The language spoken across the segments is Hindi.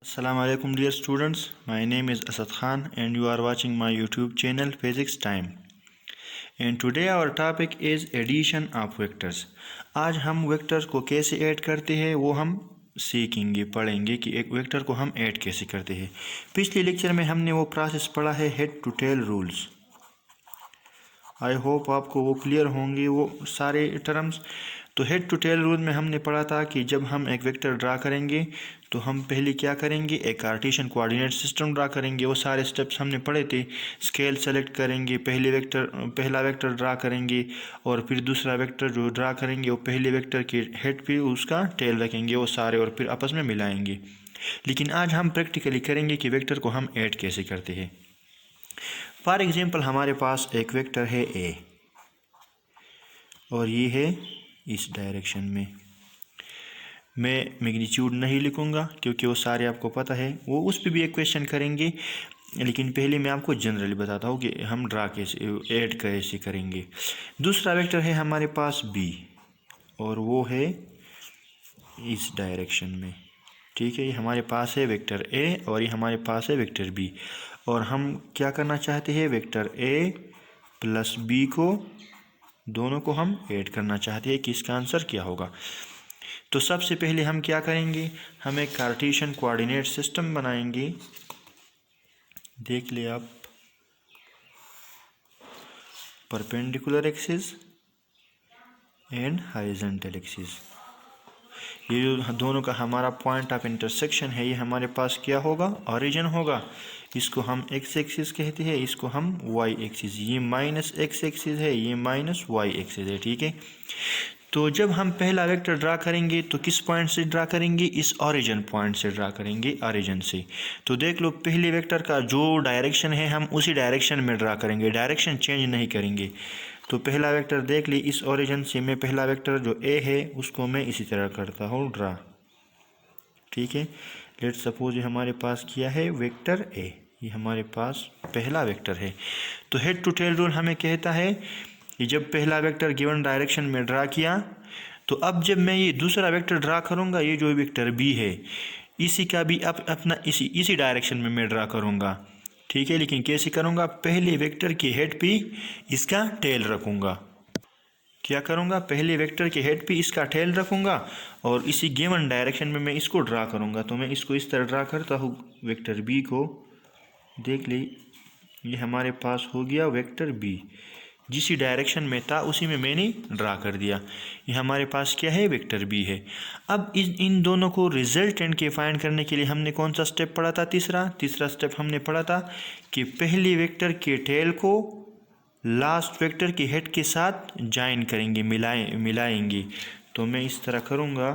Assalamu alaikum dear students, my name is Asad Khan and you are watching my YouTube channel Physics Time. And today our topic is addition of vectors. आज हम वेक्टर्स को कैसे ऐड करते हैं वो हम सीखेंगे, पढ़ेंगे कि एक वेक्टर को हम ऐड कैसे करते हैं। पिछले लेक्चर में हमने वो प्रोसेस पढ़ा है head to tail rules. I hope आपको वो क्लियर होंगे वो सारे टर्म्स। तो हेड टू टेल रूल में हमने पढ़ा था कि जब हम एक वेक्टर ड्रा करेंगे तो हम पहले क्या करेंगे, एक कार्टेशियन कोऑर्डिनेट सिस्टम ड्रा करेंगे। वो सारे स्टेप्स हमने पढ़े थे। स्केल सेलेक्ट करेंगे, पहला वेक्टर ड्रा करेंगे और फिर दूसरा वेक्टर जो ड्रा करेंगे वो पहले वेक्टर के हेड पे उसका टेल रखेंगे वो सारे और फिर आपस में मिलाएंगे। लेकिन आज हम प्रैक्टिकली करेंगे कि वेक्टर को हम ऐड कैसे करते हैं। फॉर एग्जाम्पल हमारे पास एक वेक्टर है ए और ये है इस डायरेक्शन में। मैं मैग्नीट्यूड नहीं लिखूंगा क्योंकि वो सारे आपको पता है, वो उस पर भी एक क्वेश्चन करेंगे। लेकिन पहले मैं आपको जनरली बताता हूँ कि हम ड्रा कैसे ऐड कैसे करेंगे। दूसरा वेक्टर है हमारे पास बी और वो है इस डायरेक्शन में। ठीक है, ये हमारे पास है वेक्टर ए और ये हमारे पास है वेक्टर बी। और हम क्या करना चाहते हैं, वेक्टर ए प्लस बी को दोनों को हम ऐड करना चाहते हैं कि इसका आंसर क्या होगा। तो सबसे पहले हम क्या करेंगे, हम एक कार्टेशियन कोऑर्डिनेट सिस्टम बनाएंगे। देख ले आप, perpendicular axis and horizontal axis. ये जो दोनों का हमारा पॉइंट ऑफ इंटरसेक्शन है ये हमारे पास क्या होगा, ओरिजिन होगा। इसको हम एक्स एक्सिस कहते हैं, इसको हम वाई एक्सिस। ये माइनस एक्स एक्सिस है, ये माइनस वाई एक्सिस है। ठीक है, तो जब हम पहला वेक्टर ड्रा करेंगे तो किस पॉइंट से ड्रा करेंगे, इस ओरिजिन पॉइंट से ड्रा करेंगे, ओरिजिन से। तो देख लो, पहले वेक्टर का जो डायरेक्शन है हम उसी डायरेक्शन में ड्रा करेंगे, डायरेक्शन चेंज नहीं करेंगे। तो पहला वेक्टर देख ली, इस ओरिजिन से मैं पहला वेक्टर जो ए है उसको मैं इसी तरह करता हूँ ड्रा। ठीक है, लेट सपोज ये हमारे पास किया है वेक्टर ए, ये हमारे पास पहला वेक्टर है। तो हेड टू टेल रूल हमें कहता है कि जब पहला वेक्टर गिवन डायरेक्शन में ड्रा किया तो अब जब मैं ये दूसरा वेक्टर ड्रा करूँगा, ये जो वेक्टर बी है इसी का भी अपना इसी डायरेक्शन में मैं ड्रा करूँगा। ठीक है, लेकिन कैसे करूँगा, पहले वेक्टर के हेड पे इसका टेल रखूँगा। क्या करूँगा, पहले वेक्टर के हेड पे इसका टेल रखूँगा और इसी गिवन डायरेक्शन में मैं इसको ड्रा करूँगा। तो मैं इसको इस तरह ड्रा करता हूँ, वेक्टर बी को। देख ली, ये हमारे पास हो गया वेक्टर बी, जिसी डायरेक्शन में था उसी में मैंने ड्रा कर दिया। ये हमारे पास क्या है, वेक्टर बी है। अब इन दोनों को रिजल्टेंट के फाइंड करने के लिए हमने कौन सा स्टेप पढ़ा था, तीसरा स्टेप हमने पढ़ा था कि पहले वेक्टर के टेल को लास्ट वेक्टर के हेड के साथ ज्वाइन करेंगे, मिलाएंगे। तो मैं इस तरह करूँगा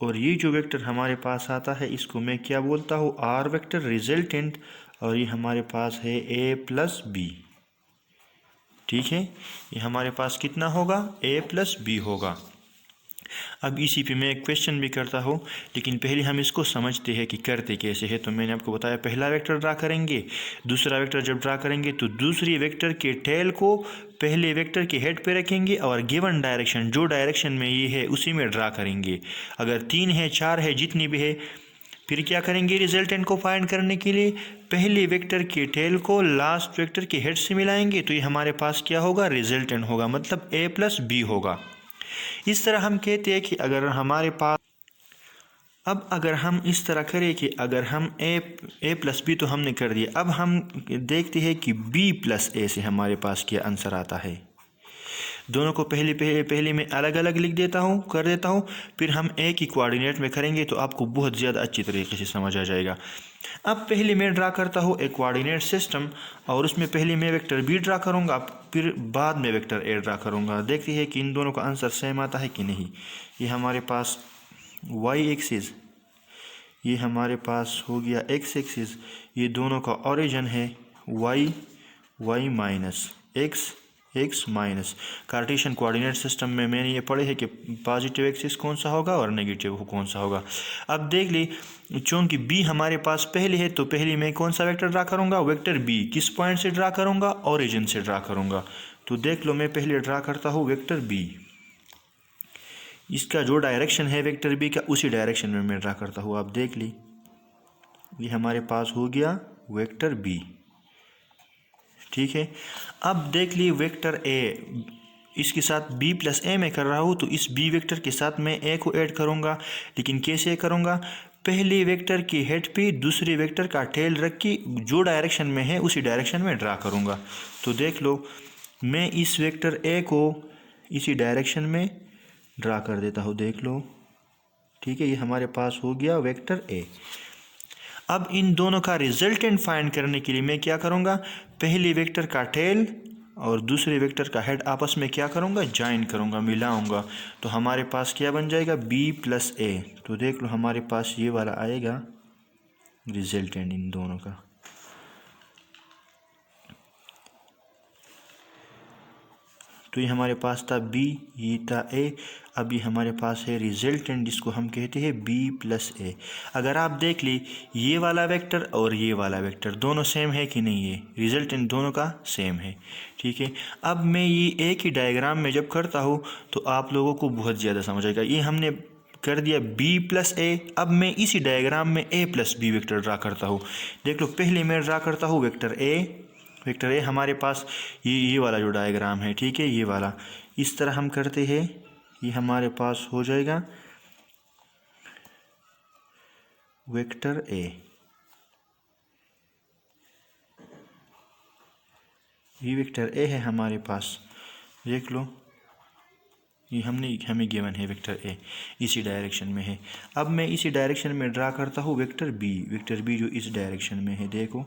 और ये जो वेक्टर हमारे पास आता है इसको मैं क्या बोलता हूँ, आर वेक्टर रिजल्टेंट। और ये हमारे पास है ए प्लस बी। ठीक है, ये हमारे पास कितना होगा, ए प्लस बी होगा। अब इसी पे मैं एक क्वेश्चन भी करता हूँ, लेकिन पहले हम इसको समझते हैं कि करते कैसे है। तो मैंने आपको बताया पहला वेक्टर ड्रा करेंगे, दूसरा वेक्टर जब ड्रा करेंगे तो दूसरी वेक्टर के टेल को पहले वेक्टर के हेड पे रखेंगे और गिवन डायरेक्शन जो डायरेक्शन में ये है उसी में ड्रा करेंगे। अगर 3 है 4 है जितनी भी है, फिर क्या करेंगे, रिजल्टेंट को फाइंड करने के लिए पहले वेक्टर के टेल को लास्ट वेक्टर के हेड से मिलाएंगे। तो ये हमारे पास क्या होगा, रिजल्टेंट होगा, मतलब ए प्लस बी होगा। इस तरह हम कहते हैं कि अगर हमारे पास, अब अगर हम इस तरह करें कि अगर हम ए प्लस बी तो हमने कर दिया, अब हम देखते हैं कि बी प्लस ए से हमारे पास क्या आंसर आता है। दोनों को पहले मैं अलग अलग लिख देता हूँ, कर देता हूँ, फिर हम एक ही कोऑर्डिनेट में करेंगे तो आपको बहुत ज़्यादा अच्छी तरीके से समझ आ जाएगा। अब पहले मैं ड्रा करता हूँ एक कोऑर्डिनेट सिस्टम और उसमें पहले मैं वेक्टर बी ड्रा करूँगा, फिर बाद में वेक्टर ए ड्रा करूँगा। देखते हैं कि इन दोनों का आंसर सेम आता है कि नहीं। ये हमारे पास वाई एक्सिस, ये हमारे पास हो गया एक्स एक्सिस। ये दोनों का ओरिजिन है Y minus X minus. Cartesian coordinate system में मैंने ये पढ़े है कि पॉजिटिव एक्सिस कौन सा होगा और नेगेटिव कौन सा होगा। अब देख ली, चूँकि बी हमारे पास पहले है तो पहले मैं कौन सा वेक्टर ड्रा करूँगा, वेक्टर बी। किस पॉइंट से ड्रा करूँगा, ओरिजिन से ड्रा करूँगा। तो देख लो, मैं पहले ड्रा करता हूँ वेक्टर बी। इसका जो डायरेक्शन है वेक्टर बी का उसी डायरेक्शन में मैं ड्रा करता हूँ। आप देख ली, ये हमारे पास हो गया वेक्टर बी। ठीक है, अब देख ली वेक्टर ए, इसके साथ बी प्लस ए मैं कर रहा हूँ, तो इस बी वेक्टर के साथ मैं ए को ऐड करूँगा। लेकिन कैसे करूँगा? पहले वेक्टर की हेड पे दूसरे वेक्टर का टेल रख के जो डायरेक्शन में है उसी डायरेक्शन में ड्रा करूँगा। तो देख लो, मैं इस वेक्टर ए को इसी डायरेक्शन में ड्रा कर देता हूँ। देख लो, ठीक है, ये हमारे पास हो गया वेक्टर ए। अब इन दोनों का रिजल्टेंट फाइंड करने के लिए मैं क्या करूँगा? पहले वेक्टर का टेल और दूसरे वेक्टर का हेड आपस में क्या करूँगा? ज्वाइन करूँगा, मिलाऊँगा। तो हमारे पास क्या बन जाएगा? बी प्लस ए। तो देख लो, हमारे पास ये वाला आएगा रिजल्टेंट इन दोनों का। तो ये हमारे पास था बी, ये था ए। अब ये हमारे पास है रिजल्टेंट, जिसको हम कहते हैं बी प्लस ए। अगर आप देख ली, ये वाला वेक्टर और ये वाला वेक्टर दोनों सेम है कि नहीं? है, रिजल्टेंट दोनों का सेम है। ठीक है, अब मैं ये ए की डायग्राम में जब करता हूँ तो आप लोगों को बहुत ज़्यादा समझ आएगा। ये हमने कर दिया बी प्लस ए। अब मैं इसी डायग्राम में ए प्लस बी वेक्टर ड्रा करता हूँ। देख लो, पहले मैं ड्रा करता हूँ वेक्टर ए। वेक्टर ए हमारे पास ये वाला जो डायग्राम है, ठीक है, ये वाला इस तरह हम करते हैं। ये हमारे पास हो जाएगा वेक्टर ए। ये वेक्टर ए है हमारे पास। देख लो, ये हमें गिवन है वेक्टर ए, इसी डायरेक्शन में है। अब मैं इसी डायरेक्शन में ड्रा करता हूँ वेक्टर बी। वेक्टर बी जो इस डायरेक्शन में है, देखो।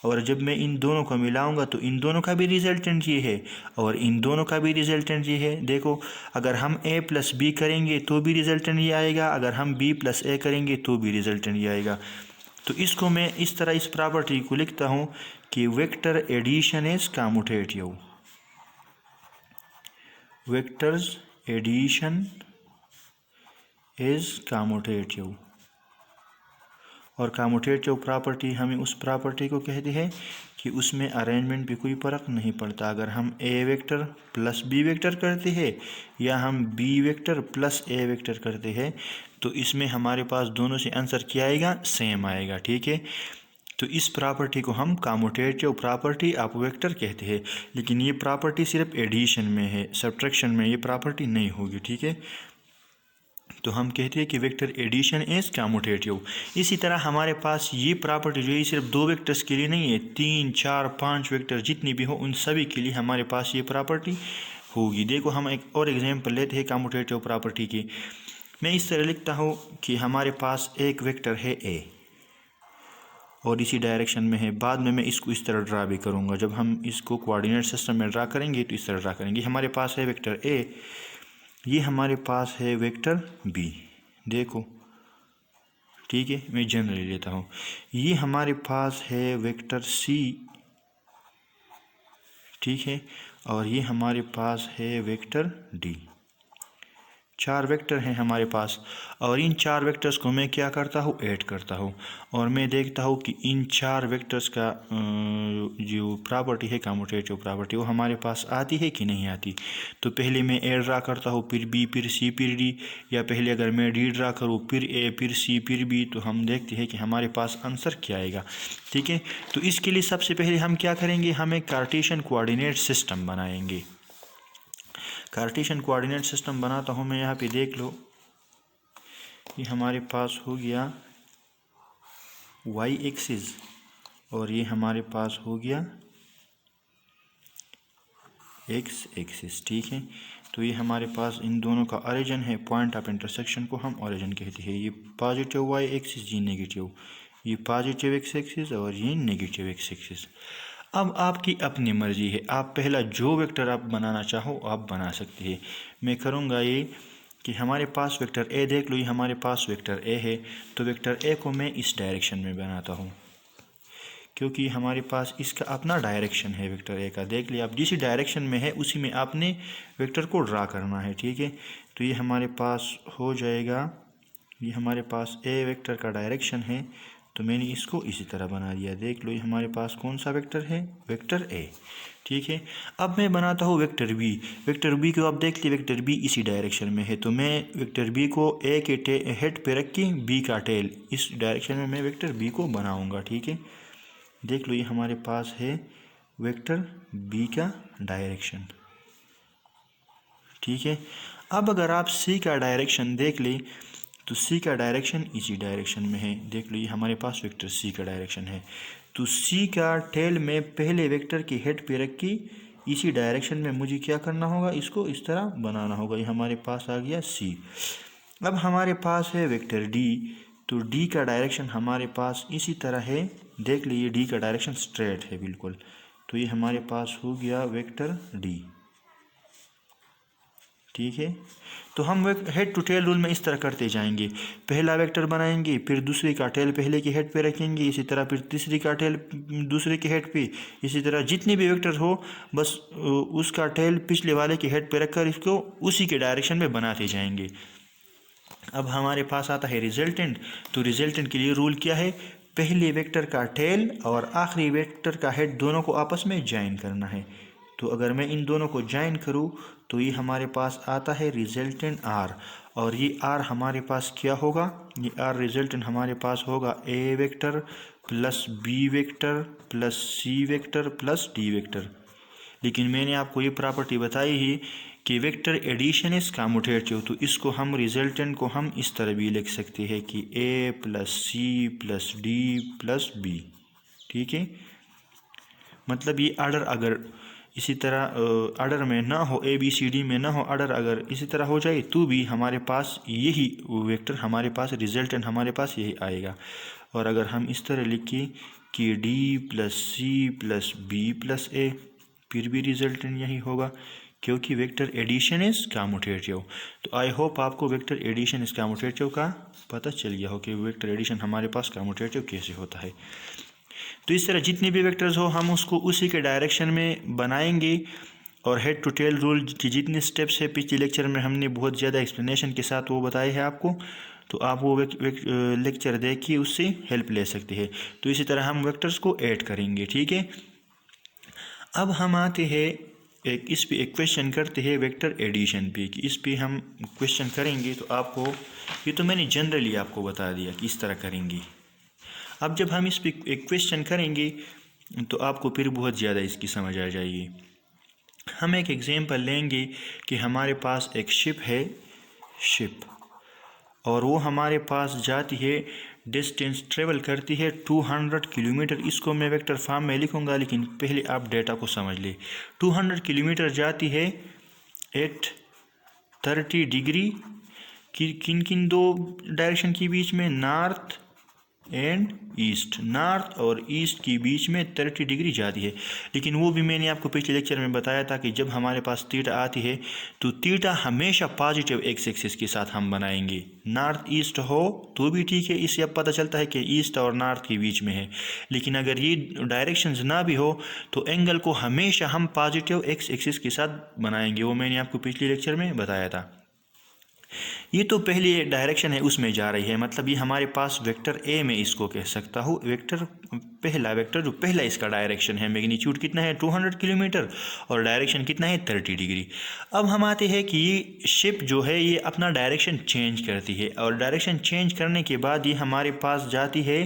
और जब मैं इन दोनों को मिलाऊंगा तो इन दोनों का भी रिजल्टेंट ये है और इन दोनों का भी रिजल्टेंट ये है। देखो, अगर हम ए प्लस बी करेंगे तो भी रिजल्टेंट ये आएगा, अगर हम बी प्लस ए करेंगे तो भी रिजल्टेंट ये आएगा। तो इसको मैं इस तरह इस प्रॉपर्टी को लिखता हूँ कि vector addition is commutative. Vectors addition is commutative. और कम्यूटेटिव प्रॉपर्टी, हमें उस प्रॉपर्टी को कहते हैं कि उसमें अरेंजमेंट भी कोई फ़र्क नहीं पड़ता। अगर हम ए वेक्टर प्लस बी वेक्टर करते हैं या हम बी वेक्टर प्लस ए वेक्टर करते हैं, तो इसमें हमारे पास दोनों से आंसर क्या आएगा? सेम आएगा। ठीक है, तो इस प्रॉपर्टी को हम कम्यूटेटिव प्रॉपर्टी ऑफ वेक्टर कहते हैं। लेकिन ये प्रॉपर्टी सिर्फ एडिशन में है, सब्ट्रैक्शन में ये प्रॉपर्टी नहीं होगी। ठीक है, तो हम कहते हैं कि वेक्टर एडिशन इज कम्यूटेटिव। इसी तरह हमारे पास ये प्रॉपर्टी जो है सिर्फ दो वेक्टर्स के लिए नहीं है, 3, 4, 5 वेक्टर जितनी भी हो उन सभी के लिए हमारे पास ये प्रॉपर्टी होगी। देखो, हम एक और एग्जांपल लेते हैं कम्यूटेटिव प्रॉपर्टी की। मैं इस तरह लिखता हूँ कि हमारे पास एक वेक्टर है ए और इसी डायरेक्शन में है। बाद में मैं इसको इस तरह ड्रा भी करूँगा। जब हम इसको कोऑर्डिनेट सिस्टम में ड्रा करेंगे तो इस तरह ड्रा करेंगे। हमारे पास है वेक्टर ए, ये हमारे पास है वेक्टर बी। देखो, ठीक है, मैं जनरली लेता हूँ। ये हमारे पास है वेक्टर सी, ठीक है, और ये हमारे पास है वेक्टर डी। 4 वेक्टर हैं हमारे पास और इन 4 वेक्टर्स को मैं क्या करता हूँ? ऐड करता हूँ और मैं देखता हूँ कि इन 4 वेक्टर्स का जो प्रॉपर्टी है कम्यूटेटिव प्रॉपर्टी वो हमारे पास आती है कि नहीं आती। तो पहले मैं ए ड्रा करता हूँ, फिर बी, फिर सी, फिर डी, या पहले अगर मैं डी ड्रा करूँ फिर ए, फिर सी, फिर बी, तो हम देखते हैं कि हमारे पास आंसर क्या आएगा। ठीक है, तो इसके लिए सबसे पहले हम क्या करेंगे? हम एक कार्टेशियन कोऑर्डिनेट सिस्टम बनाएंगे। कार्टेशियन कोऑर्डिनेट सिस्टम बनाता हूँ मैं। यहाँ पे देख लो, ये हमारे पास हो गया वाई एक्सिस और ये हमारे पास हो गया एक्स एक्सिस। ठीक है, तो ये हमारे पास इन दोनों का ओरिजिन है। पॉइंट ऑफ इंटरसेक्शन को हम ओरिजिन कहते हैं। ये पॉजिटिव वाई एक्सिस, ये नेगेटिव, ये पॉजिटिव एक्स एक्सिस और ये नेगेटिव एक्स एक्सिस। अब आपकी अपनी मर्जी है, आप पहला जो वेक्टर आप बनाना चाहो आप बना सकते हैं। मैं करूँगा ये कि हमारे पास वेक्टर ए, देख लो, ये हमारे पास वेक्टर ए है, तो वेक्टर ए को मैं इस डायरेक्शन में बनाता हूँ क्योंकि हमारे पास इसका अपना डायरेक्शन है वेक्टर ए का। देख लिया, आप जिस डायरेक्शन में है उसी में आपने वेक्टर को ड्रा करना है। ठीक है, तो ये हमारे पास हो जाएगा, ये हमारे पास ए वेक्टर का डायरेक्शन है, तो मैंने इसको इसी तरह बना दिया। देख लो ये हमारे पास कौन सा वेक्टर है, वेक्टर ए। ठीक है, अब मैं बनाता हूँ वेक्टर बी। वेक्टर बी को आप देख लिए, वेक्टर बी इसी डायरेक्शन में है, तो मैं वेक्टर बी को ए के हेड पे रख के बी का टेल इस डायरेक्शन में मैं वेक्टर बी को बनाऊँगा। ठीक है, देख लो ये हमारे पास है वेक्टर बी का डायरेक्शन। ठीक है, अब अगर आप सी का डायरेक्शन देख ले तो सी का डायरेक्शन इसी डायरेक्शन में है। देख लो ये हमारे पास वेक्टर सी का डायरेक्शन है, तो सी का टेल में पहले वेक्टर की हेड पे रख के इसी डायरेक्शन में मुझे क्या करना होगा, इसको इस तरह बनाना होगा। ये हमारे पास आ गया सी। अब हमारे पास है वेक्टर डी, तो डी का डायरेक्शन हमारे पास इसी तरह है। देख लीजिए डी का डायरेक्शन स्ट्रेट है बिल्कुल, तो ये हमारे पास हो गया वेक्टर डी। ठीक है, तो हम हेड टू टेल रूल में इस तरह करते जाएंगे। पहला वेक्टर बनाएंगे, फिर दूसरे का टेल पहले के हेड पे रखेंगे, इसी तरह फिर तीसरी का टेल दूसरे के हेड पे, इसी तरह जितने भी वेक्टर हो बस उसका टेल पिछले वाले के हेड पे रखकर इसको उसी के डायरेक्शन में बनाते जाएंगे। अब हमारे पास आता है रिजल्टेंट, तो रिजल्टेंट के लिए रूल क्या है, पहले वेक्टर का टेल और आखिरी वेक्टर का हेड दोनों को आपस में ज्वाइन करना है। तो अगर मैं इन दोनों को ज्वाइन करूँ तो ये हमारे पास आता है रिजल्टेंट आर, और ये आर हमारे पास क्या होगा, ये आर रिजल्टेंट हमारे पास होगा A vector plus B vector plus C vector plus D vector. लेकिन मैंने आपको ये प्रॉपर्टी बताई ही कि वेक्टर एडिशन इज कम्यूटेटिव, तो इसको हम रिजल्टेंट को हम इस तरह भी लिख सकते हैं कि A plus C plus D plus B. ठीक है, मतलब ये आर्डर अगर इसी तरह आर्डर में ना हो, ए बी सी डी में ना हो, आर्डर अगर इसी तरह हो जाए तो भी हमारे पास यही वेक्टर हमारे पास रिजल्टेंट हमारे पास यही आएगा। और अगर हम इस तरह लिखें कि D plus C plus B plus A, फिर भी रिजल्टेंट यही होगा क्योंकि वेक्टर एडिशन इज कम्यूटेटिव। तो आई होप आपको वेक्टर एडिशन इज कम्यूटेटिव का पता चल गया हो कि वेक्टर एडिशन हमारे पास कम्यूटेटिव कैसे होता है। तो इस तरह जितने भी वेक्टर्स हो हम उसको उसी के डायरेक्शन में बनाएंगे। और हेड टू टेल रूल की जितने स्टेप्स है पिछले लेक्चर में हमने बहुत ज़्यादा एक्सप्लेनेशन के साथ वो बताए हैं आपको, तो आप वो लेक्चर देखिए, उससे हेल्प ले सकते हैं। तो इसी तरह हम वेक्टर्स को ऐड करेंगे। ठीक है, अब हम आते हैं इस पे एक क्वेश्चन करते हैं वेक्टर एडिशन पे, कि इस पे हम क्वेश्चन करेंगे। तो आपको ये तो मैंने जनरली आपको बता दिया कि इस तरह करेंगे। अब जब हम इस पे एक क्वेश्चन करेंगे तो आपको फिर बहुत ज़्यादा इसकी समझ आ जाएगी। हम एक एग्जांपल लेंगे कि हमारे पास एक शिप है, शिप, और वो हमारे पास जाती है, डिस्टेंस ट्रेवल करती है 200 किलोमीटर। इसको मैं वेक्टर फॉर्म में लिखूंगा, लेकिन पहले आप डेटा को समझ ले। 200 किलोमीटर जाती है एट 30 डिग्री किन किन दो डायरेक्शन के बीच में, नॉर्थ एंड ईस्ट, नॉर्थ और ईस्ट के बीच में 30 डिग्री जाती है। लेकिन वो भी मैंने आपको पिछले लेक्चर में बताया था कि जब हमारे पास थीटा आती है तो थीटा हमेशा पॉजिटिव एक्स एक्सिस के साथ हम बनाएंगे। नॉर्थ ईस्ट हो तो भी ठीक है, इससे अब पता चलता है कि ईस्ट और नॉर्थ के बीच में है। लेकिन अगर ये डायरेक्शंस ना भी हो तो एंगल को हमेशा हम पॉजिटिव एक्स एक्सिस के साथ बनाएंगे, वो मैंने आपको पिछले लेक्चर में बताया था। ये तो पहली डायरेक्शन है उसमें जा रही है, मतलब ये हमारे पास वेक्टर ए में इसको कह सकता हूँ। वेक्टर पहला वेक्टर जो पहला इसका डायरेक्शन है, मैग्नीट्यूड कितना है 200 किलोमीटर और डायरेक्शन कितना है 30 डिग्री। अब हम आते हैं कि ये शिप जो है ये अपना डायरेक्शन चेंज करती है, और डायरेक्शन चेंज करने के बाद ये हमारे पास जाती है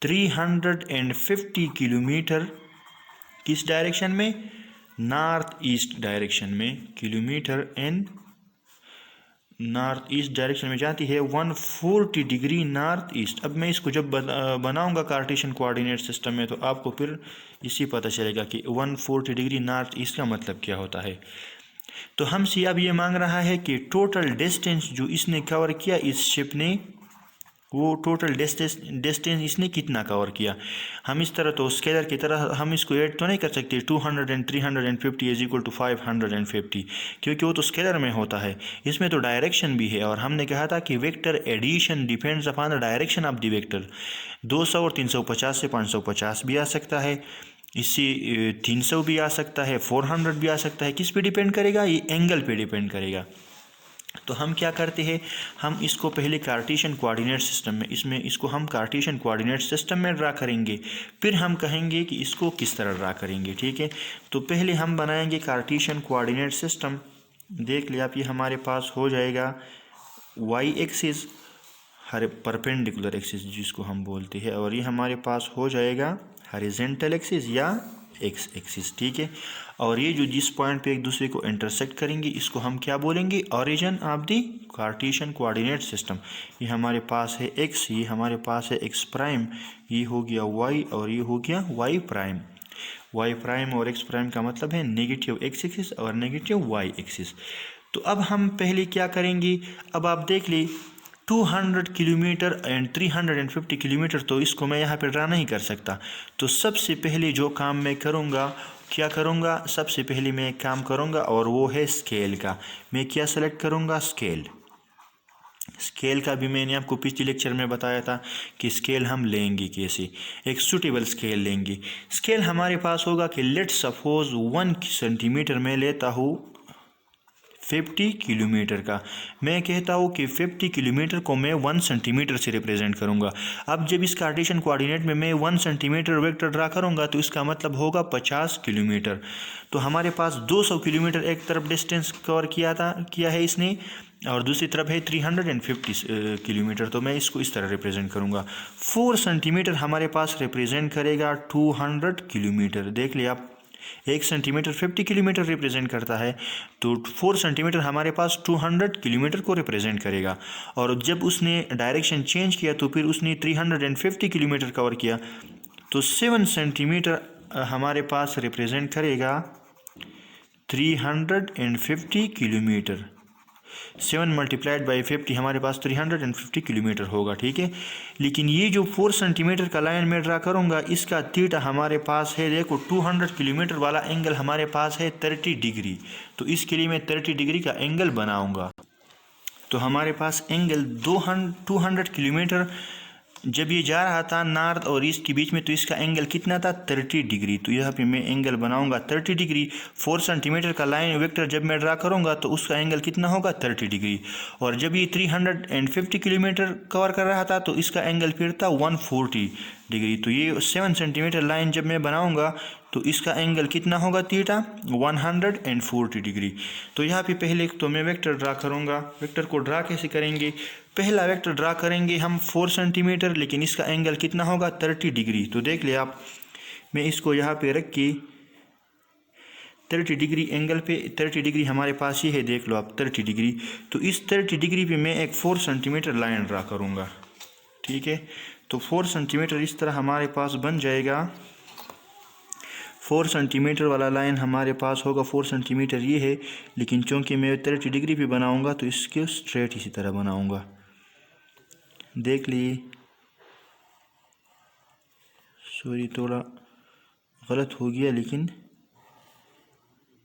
350 किलोमीटर किस डायरेक्शन में, नॉर्थ ईस्ट डायरेक्शन में, kilometre and north east direction में जाती है 140 डिग्री नॉर्थ ईस्ट। अब मैं इसको जब बनाऊंगा कार्टेशियन कोऑर्डिनेट सिस्टम में तो आपको फिर इसी पता चलेगा कि 140 डिग्री नॉर्थ ईस्ट का मतलब क्या होता है। तो हमसे अब ये मांग रहा है कि टोटल डिस्टेंस जो इसने कवर किया, इस शिप ने, वो टोटल डिस्टेंस इसने कितना कवर किया। हम इस तरह तो स्केलर की तरह हम इसको ऐड तो नहीं कर सकते 200 एंड 350 इज इक्वल टू 550, क्योंकि वो तो स्केलर में होता है। इसमें तो डायरेक्शन भी है, और हमने कहा था कि vector addition depends upon the direction of the vector. 200 और 350 से 550 भी आ सकता है, इससे 300 भी आ सकता है, 400 भी आ सकता है। किस पे डिपेंड करेगा, ये एंगल पे डिपेंड करेगा। तो हम क्या करते हैं, हम इसको पहले कार्टेशियन कोऑर्डिनेट सिस्टम में इसको हम कार्टेशियन कोऑर्डिनेट सिस्टम में ड्रा करेंगे, फिर हम कहेंगे कि इसको किस तरह ड्रा करेंगे। ठीक है, तो पहले हम बनाएंगे कार्टेशियन कोऑर्डिनेट सिस्टम। देख लिया आप, ये हमारे पास हो जाएगा वाई एक्सिस, हर परपेंडिकुलर एक्सिस जिसको हम बोलते हैं, और ये हमारे पास हो जाएगा हॉरिजॉन्टल एक्सिस या एक्स एक्सिस। ठीक है, और ये जो जिस पॉइंट पे एक दूसरे को इंटरसेक्ट करेंगे इसको हम क्या बोलेंगे, origin of the Cartesian coordinate system. ये हमारे पास है एक्स, ये हमारे पास है एक्स प्राइम, ये हो गया वाई और ये हो गया वाई प्राइम। वाई प्राइम और एक्स प्राइम का मतलब है नेगेटिव एक्स एक्सिस और नेगेटिव वाई एक्सिस। तो अब हम पहले क्या करेंगे, अब आप देख ली 200 किलोमीटर एंड 350 किलोमीटर, तो इसको मैं यहाँ पे ड्रा नहीं कर सकता। तो सबसे पहले जो काम मैं करूँगा, क्या करूँगा, सबसे पहले मैं एक काम करूँगा और वो है स्केल का। मैं क्या सेलेक्ट करूँगा, स्केल। स्केल का भी मैंने आपको पिछले लेक्चर में बताया था कि स्केल हम लेंगे कैसे, एक सूटेबल स्केल लेंगे। स्केल हमारे पास होगा कि लेट सपोज 1 सेंटीमीटर में लेता हूँ 50 किलोमीटर का। मैं कहता हूँ कि 50 किलोमीटर को मैं 1 सेंटीमीटर से रिप्रेजेंट करूँगा। अब जब इस कार्टेशियन कोऑर्डिनेट में मैं 1 सेंटीमीटर वेक्टर ड्रा करूँगा तो इसका मतलब होगा 50 किलोमीटर। तो हमारे पास 200 किलोमीटर एक तरफ डिस्टेंस कवर किया है इसने, और दूसरी तरफ है 350 किलोमीटर। तो मैं इसको इस तरह रिप्रेजेंट करूँगा। 4 सेंटीमीटर हमारे पास रिप्रेजेंट करेगा 200 किलोमीटर। देख लिया आप, 1 सेंटीमीटर 50 किलोमीटर रिप्रेजेंट करता है, तो 4 सेंटीमीटर हमारे पास 200 किलोमीटर को रिप्रेजेंट करेगा। और जब उसने डायरेक्शन चेंज किया तो फिर उसने 350 किलोमीटर कवर किया, तो 7 सेंटीमीटर हमारे पास रिप्रेजेंट करेगा 350 किलोमीटर। 7 मल्टीप्लाइड बाई 50 हमारे पास 350 किलोमीटर होगा। ठीक है, लेकिन ये जो 4 सेंटीमीटर का लाइन में ड्रा करूँगा इसका थीटा हमारे पास है, देखो 200 किलोमीटर वाला एंगल हमारे पास है 30 डिग्री। तो इसके लिए मैं 30 डिग्री का एंगल बनाऊँगा। तो हमारे पास एंगल 200 किलोमीटर जब ये जा रहा था नॉर्थ और ईस्ट के बीच में, तो इसका एंगल कितना था, 30 डिग्री। तो यहाँ पे मैं एंगल बनाऊंगा 30 डिग्री। 4 सेंटीमीटर का लाइन वेक्टर जब मैं ड्रा करूंगा तो उसका एंगल कितना होगा, 30 डिग्री। और जब ये 350 किलोमीटर कवर कर रहा था तो इसका एंगल फिर था 140 डिग्री। तो ये 7 सेंटीमीटर लाइन जब मैं बनाऊंगा तो इसका एंगल कितना होगा, थीटा 140 डिग्री। तो यहाँ पे पहले तो मैं वेक्टर ड्रा करूँगा। वेक्टर को ड्रा कैसे करेंगे, पहला वेक्टर ड्रा करेंगे हम 4 सेंटीमीटर, लेकिन इसका एंगल कितना होगा, 30 डिग्री। तो देख लिया आप, मैं इसको यहाँ पे रख के 30 डिग्री एंगल पे, 30 डिग्री हमारे पास ये है, देख लो आप 30 डिग्री। तो इस 30 डिग्री पे मैं एक 4 सेंटीमीटर लाइन ड्रा करूँगा। ठीक है, तो 4 सेंटीमीटर इस तरह हमारे पास बन जाएगा। 4 सेंटीमीटर वाला लाइन हमारे पास होगा, 4 सेंटीमीटर ये है, लेकिन चूँकि मैं 30 डिग्री पे बनाऊँगा तो इसके स्ट्रेट इसी तरह बनाऊँगा। देख लिए, सॉरी थोड़ा गलत हो गया, लेकिन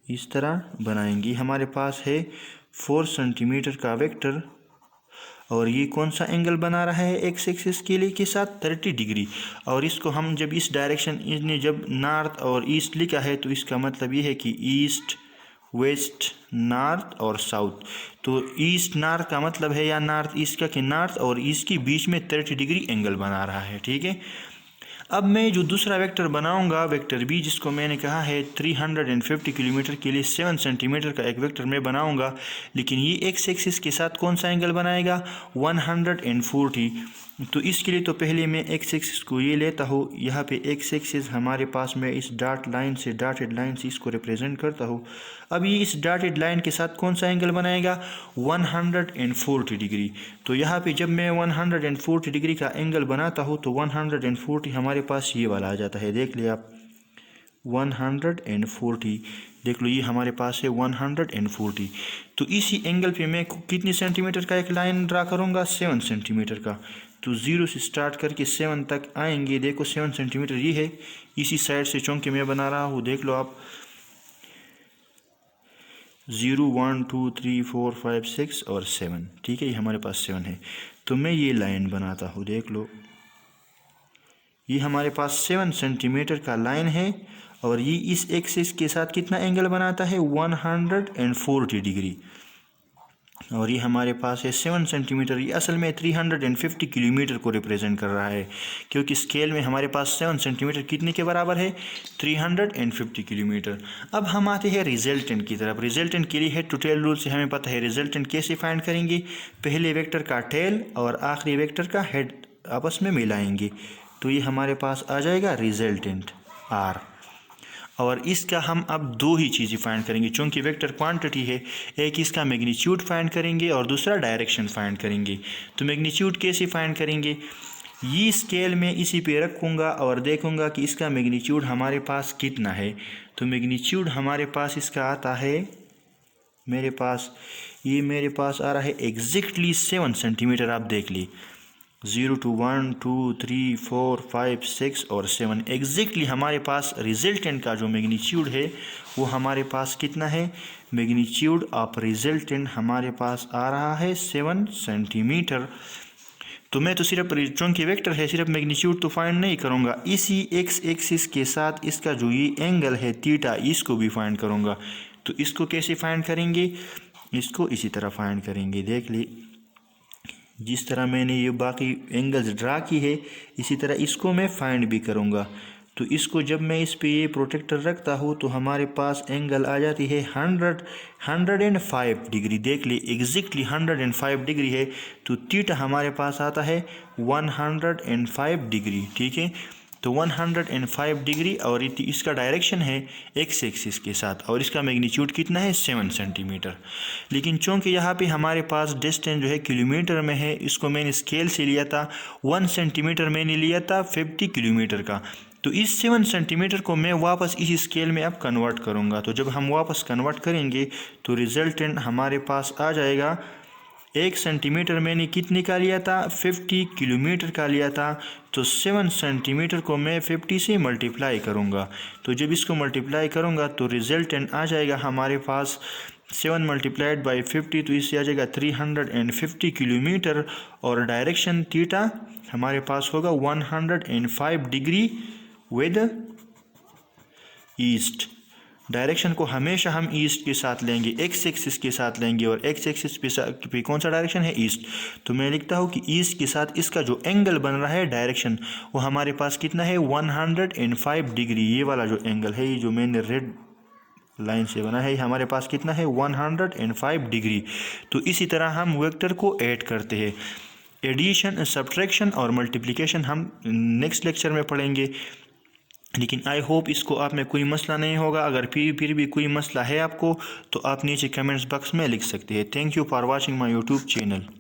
इस तरह बनाएंगे। हमारे पास है 4 सेंटीमीटर का वेक्टर, और ये कौन सा एंगल बना रहा है, एक्स एक्सिस के लिए के साथ 30 डिग्री। और इसको हम जब इस डायरेक्शन, इसने जब नॉर्थ और ईस्ट लिखा है तो इसका मतलब ये है कि ईस्ट वेस्ट नॉर्थ और साउथ। तो ईस्ट नॉर्थ का मतलब है या नॉर्थ ईस्ट का कि नॉर्थ और ईस्ट के बीच में 30 डिग्री एंगल बना रहा है। ठीक है, अब मैं जो दूसरा वेक्टर बनाऊंगा, वेक्टर बी, जिसको मैंने कहा है 350 किलोमीटर के लिए 7 सेंटीमीटर का एक वेक्टर मैं बनाऊंगा, लेकिन ये एक्स एक्सिस के साथ कौन सा एंगल बनाएगा, 140। तो इसके लिए तो पहले मैं एक्स एक्सिस को ये लेता हूँ, यहाँ पे एक्स एक्सिस हमारे पास मैं इस डॉटेड लाइन से इसको रिप्रेजेंट करता हूँ। अब ये इस डॉटेड लाइन के साथ कौन सा एंगल बनाएगा, 140 डिग्री। तो यहाँ पे जब मैं 140 डिग्री का एंगल बनाता हूँ तो 140 हमारे पास ये वाला आ जाता है। देख लिया आप, 140, देख लो ये हमारे पास है 140। तो इसी एंगल पे मैं कितनी सेंटीमीटर का एक लाइन ड्रा करूँगा, 7 सेंटीमीटर का। तो 0 से स्टार्ट करके 7 तक आएंगे। देखो 7 सेंटीमीटर ये है, इसी साइड से चौंके मैं बना रहा हूँ, देख लो आप, 0 1 2 3 4 5 6 और 7। ठीक है, ये हमारे पास 7 है। तो मैं ये लाइन बनाता हूँ, देख लो ये हमारे पास 7 सेंटीमीटर का लाइन है, और ये इस एक्सिस के साथ कितना एंगल बनाता है, 140 डिग्री। और ये हमारे पास है 7 सेंटीमीटर। ये असल में 350 किलोमीटर को रिप्रेजेंट कर रहा है, क्योंकि स्केल में हमारे पास 7 सेंटीमीटर कितने के बराबर है, 350 किलोमीटर। अब हम आते हैं रिजल्टेंट की तरफ। रिजल्टेंट के लिए है टू टेल रूल से हमें पता है रिजल्टेंट कैसे फाइंड करेंगे। पहले वेक्टर का टेल और आखिरी वेक्टर का हेड आपस में मिलाएंगे, तो ये हमारे पास आ जाएगा रिजल्टेंट आर। और इसका हम अब दो ही चीज़ें फाइंड करेंगे, चूँकि वेक्टर क्वांटिटी है। एक इसका मैग्नीट्यूड फाइंड करेंगे और दूसरा डायरेक्शन फाइंड करेंगे। तो मैग्नीट्यूड कैसे फाइंड करेंगे, ये स्केल में इसी पे रखूँगा और देखूँगा कि इसका मैग्नीट्यूड हमारे पास कितना है। तो मैग्नीट्यूड हमारे पास इसका आता है, मेरे पास आ रहा है एग्जैक्टली 7 सेंटीमीटर। आप देख ली 0 to 1 2 3 4 5 6 और 7 एग्जैक्टली हमारे पास रिजल्टेंट का जो मैग्नीट्यूड है वो हमारे पास कितना है। मैग्नीट्यूड ऑफ रिजल्टेंट हमारे पास आ रहा है 7 सेंटीमीटर। तो मैं तो सिर्फ चूँकि वेक्टर है सिर्फ मैग्नीट्यूड तो फाइंड नहीं करूँगा, इसी एक्स एक्सिस के साथ इसका जो ये एंगल है थीटा, इसको भी फाइंड करूँगा। तो इसको कैसे फाइंड करेंगे, इसको इसी तरह फाइंड करेंगे। देख ली जिस तरह मैंने ये बाकी एंगल्स ड्रा की है इसी तरह इसको मैं फाइंड भी करूँगा। तो इसको जब मैं इस पे ये प्रोटेक्टर रखता हूँ तो हमारे पास एंगल आ जाती है 105 डिग्री। देख ली एग्जैक्टली 105 डिग्री है, तो थीटा हमारे पास आता है 105 डिग्री। ठीक है, तो 105 डिग्री और इसका डायरेक्शन है एक्स एक्सिस के साथ, और इसका मैग्नीट्यूड कितना है 7 सेंटीमीटर। लेकिन चूँकि यहाँ पे हमारे पास डिस्टेंस जो है किलोमीटर में है, इसको मैंने स्केल से लिया था 1 सेंटीमीटर मैंने लिया था 50 किलोमीटर का। तो इस 7 सेंटीमीटर को मैं वापस इसी स्केल में अब कन्वर्ट करूँगा। तो जब हम वापस कन्वर्ट करेंगे तो रिजल्टेंट हमारे पास आ जाएगा 1 सेंटीमीटर मैंने कितने का लिया था, 50 किलोमीटर का लिया था। तो 7 सेंटीमीटर को मैं 50 से मल्टीप्लाई करूँगा। तो जब इसको मल्टीप्लाई करूँगा तो रिजल्टेंट आ जाएगा हमारे पास 7 मल्टीप्लाइड बाई 50, तो इससे आ जाएगा 350 किलोमीटर। और डायरेक्शन थीटा हमारे पास होगा 105 डिग्री विद ईस्ट। डायरेक्शन को हमेशा हम ईस्ट के साथ लेंगे, एक्स एक्सिस के साथ लेंगे, और एक्स एक्सिस पे कौन सा डायरेक्शन है, ईस्ट। तो मैं लिखता हूँ कि ईस्ट के साथ इसका जो एंगल बन रहा है डायरेक्शन वो हमारे पास कितना है 105 डिग्री। ये वाला जो एंगल है, ये जो मैंने रेड लाइन से बना है, हमारे पास कितना है 105 डिग्री। तो इसी तरह हम वेक्टर को ऐड करते हैं। एडिशन, सब्ट्रैक्शन और मल्टीप्लिकेशन हम नेक्स्ट लेक्चर में पढ़ेंगे। लेकिन आई होप इसको आप में कोई मसला नहीं होगा। अगर फिर भी कोई मसला है आपको तो आप नीचे कमेंट्स बॉक्स में लिख सकते हैं। Thank you for watching my YouTube channel.